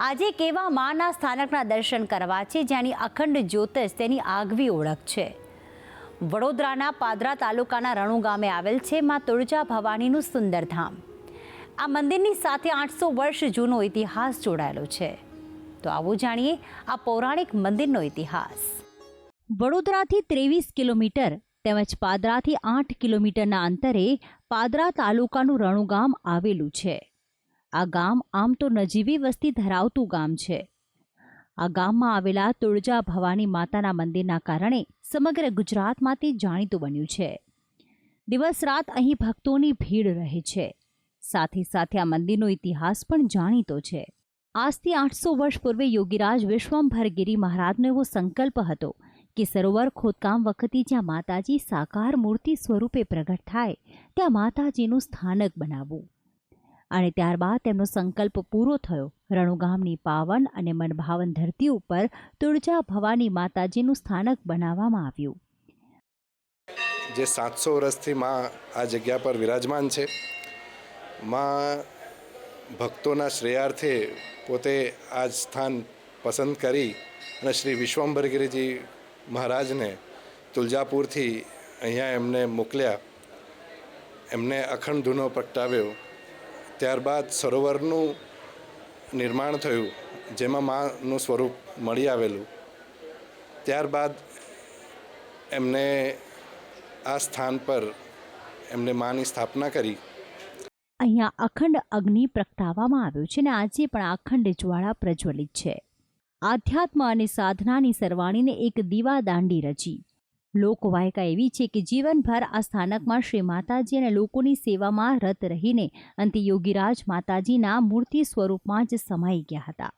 આજે કેવા માના સ્થાનકના દર્શન કરવા છે, જેની અખંડ જ્યોત જ તેની આગવી ઓળખ છે. વડોદરાના પાદરા તાલુકાના રણુ ગામે આવેલ છે માં તુળજા ભવાનીનું સુંદર ધામ. આ મંદિરની સાથે 800 વર્ષ જૂનો ઇતિહાસ જોડાયેલો છે. તો આવો જાણીએ આ પૌરાણિક મંદિરનો ઇતિહાસ. વડોદરાથી 23 કિલોમીટર તેમજ પાદરાથી 8 કિલોમીટરના અંતરે પાદરા તાલુકાનું રણુ ગામ આવેલું છે. આ ગામ આમ તો નજીવી વસ્તી ધરાવતું ગામ છે. આ ગામમાં આવેલા તુળજા ભવાની માતાના મંદિરના કારણે સમગ્ર ગુજરાતમાંથી જાણીતું બન્યું છે. દિવસ રાત અહીં ભક્તોની ભીડ રહે છે. સાથે સાથે આ મંદિરનો ઇતિહાસ પણ જાણીતો છે. આજથી 800 વર્ષ પૂર્વે યોગીરાજ વિશ્વંભરગીરી મહારાજનો એવો સંકલ્પ હતો કે સરોવર ખોદકામ વખતે જ્યાં માતાજી સાકાર મૂર્તિ સ્વરૂપે પ્રગટ થાય ત્યાં માતાજીનું સ્થાનક બનાવવું. અને ત્યારબાદ તેમનો સંકલ્પ પૂરો થયો. રણુ ગામની પાવન અને મનભાવન ધરતી ઉપર તુળજા ભવાની માતાજીનું સ્થાનક બનાવવામાં આવ્યું. જે 700 વર્ષથી માં આ જગ્યા પર વિરાજમાન છે. માં ભક્તોના શ્રેયાર્થે પોતે આ સ્થાન પસંદ કરી અને શ્રી વિશ્વંભરગીરીજી મહારાજને તુલજાપુરથી અહીંયા એમને મોકલ્યા. એમને અખંડ ધૂનો પ્રગટાવ્યો. ત્યારબાદ સરોવરનું નિર્માણ થયું, જેમાં માનું સ્વરૂપ મળી આવેલું. ત્યારબાદ એમને આ સ્થાન પર એમને માની સ્થાપના કરી. અહીંયા અખંડ અગ્નિ પ્રગટાવવામાં આવ્યો છે અને આજે પણ અખંડ જ્વાળા પ્રજ્વલિત છે. આધ્યાત્મ અને સાધનાની સરવાણીને એક દીવાદાંડી રચી. લોકવાયકા એવી છે કે જીવનભર આ સ્થાનકમાં શ્રી માતાજી અને લોકોની સેવામાં રત રહીને અંતે યોગીરાજ માતાજીના મૂર્તિ સ્વરૂપમાં જ સમાઈ ગયા હતા.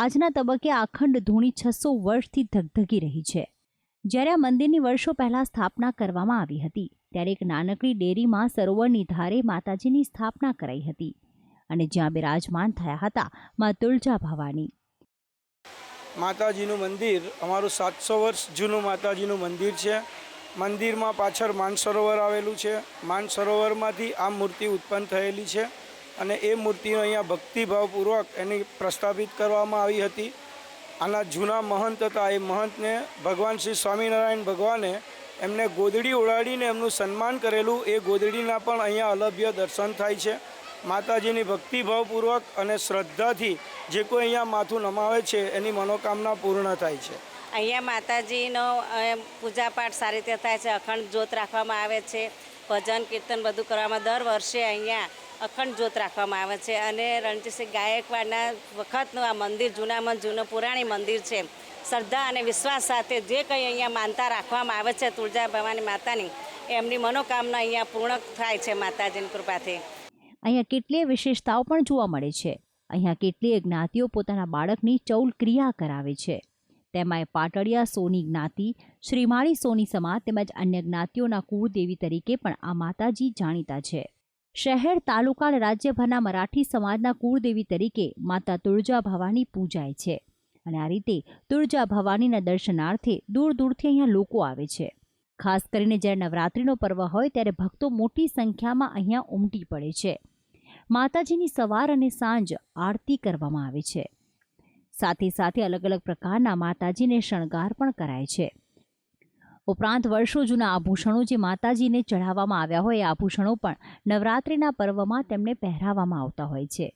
આજના તબક્કે આ અખંડ ધૂણી 600 વર્ષથી ધગધગી રહી છે. જ્યારે આ મંદિરની વર્ષો પહેલાં સ્થાપના કરવામાં આવી હતી ત્યારે એક નાનકડી ડેરીમાં સરોવરની ધારે માતાજીની સ્થાપના કરાઈ હતી અને જ્યાં બિરાજમાન થયા હતા માં તુળજા ભવાની. માતાજીનું મંદિર અમારું 700 વર્ષ જૂનું માતાજીનું મંદિર છે. મંદિરમાં પાછળ માનસરોવર આવેલું છે. માનસરોવરમાંથી આ મૂર્તિ ઉત્પન્ન થયેલી છે અને એ મૂર્તિનો અહીંયા ભક્તિભાવપૂર્વક એની પ્રસ્થાપિત કરવામાં આવી હતી. આના જૂના મહંત હતા. એ મહંતને ભગવાન શ્રી સ્વામિનારાયણ ભગવાને એમને ગોદડી ઉડાડીને એમનું સન્માન કરેલું. એ ગોદડીના પણ અહીંયા અલભ્ય દર્શન થાય છે. માતાજીની ભક્તિભાવપૂર્વક અને શ્રદ્ધાથી જે કોઈ અહીંયા માથું નમાવે છે એની મનોકામના પૂર્ણ થાય છે. અહીંયા માતાજીનો પૂજાપાઠ સારી રીતે થાય છે. અખંડ જ્યોત રાખવામાં આવે છે. ભજન કીર્તન બધું કરવામાં દર વર્ષે અહીંયા અખંડ જ્યોત રાખવામાં આવે છે. અને રણજીતસિંહ ગાયકવાડના વખતનું આ મંદિર જૂનામાં જૂનું પુરાણી મંદિર છે. શ્રદ્ધા અને વિશ્વાસ સાથે જે કંઈ અહીંયા માનતા રાખવામાં આવે છે તુળજા ભવાની માતાની, એમની મનોકામના અહીંયા પૂર્ણ થાય છે માતાજીની કૃપાથી. અહીંયા કેટલીય વિશેષતાઓ પણ જોવા મળે છે. અહીંયા કેટલીય જ્ઞાતિઓ પોતાના બાળકની ચૌલ ક્રિયા કરાવે છે. તેમાંય પાટડિયા સોની જ્ઞાતિ, શ્રીમાળી સોની સમાજ તેમજ અન્ય જ્ઞાતિઓના કુળદેવી તરીકે પણ આ માતાજી જાણીતા છે. શહેર, તાલુકા અને રાજ્યભરના મરાઠી સમાજના કુળદેવી તરીકે માતા તુળજા ભવાની પૂજાય છે. અને આ રીતે તુળજા ભવાનીના દર્શનાર્થે દૂર દૂરથી અહીંયા લોકો આવે છે. ખાસ કરીને જ્યારે નવરાત્રિનો પર્વ હોય ત્યારે ભક્તો મોટી સંખ્યામાં અહીંયા ઉમટી પડે છે. માતાજીની સવાર અને સાંજ આરતી કરવામાં આવે છે. સાથે સાથે અલગ અલગ પ્રકારના માતાજીને શણગાર પણ કરાય છે. ઉપરાંત વર્ષો જૂના આભૂષણો જે માતાજીને ચઢાવવામાં આવ્યા હોય એ આભૂષણો પણ નવરાત્રિના પર્વમાં તેમને પહેરાવવામાં આવતા હોય છે.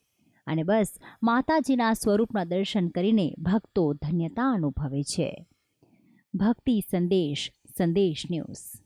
અને બસ માતાજીના સ્વરૂપના દર્શન કરીને ભક્તો ધન્યતા અનુભવે છે. ભક્તિ સંદેશ, સંદેશ ન્યૂઝ.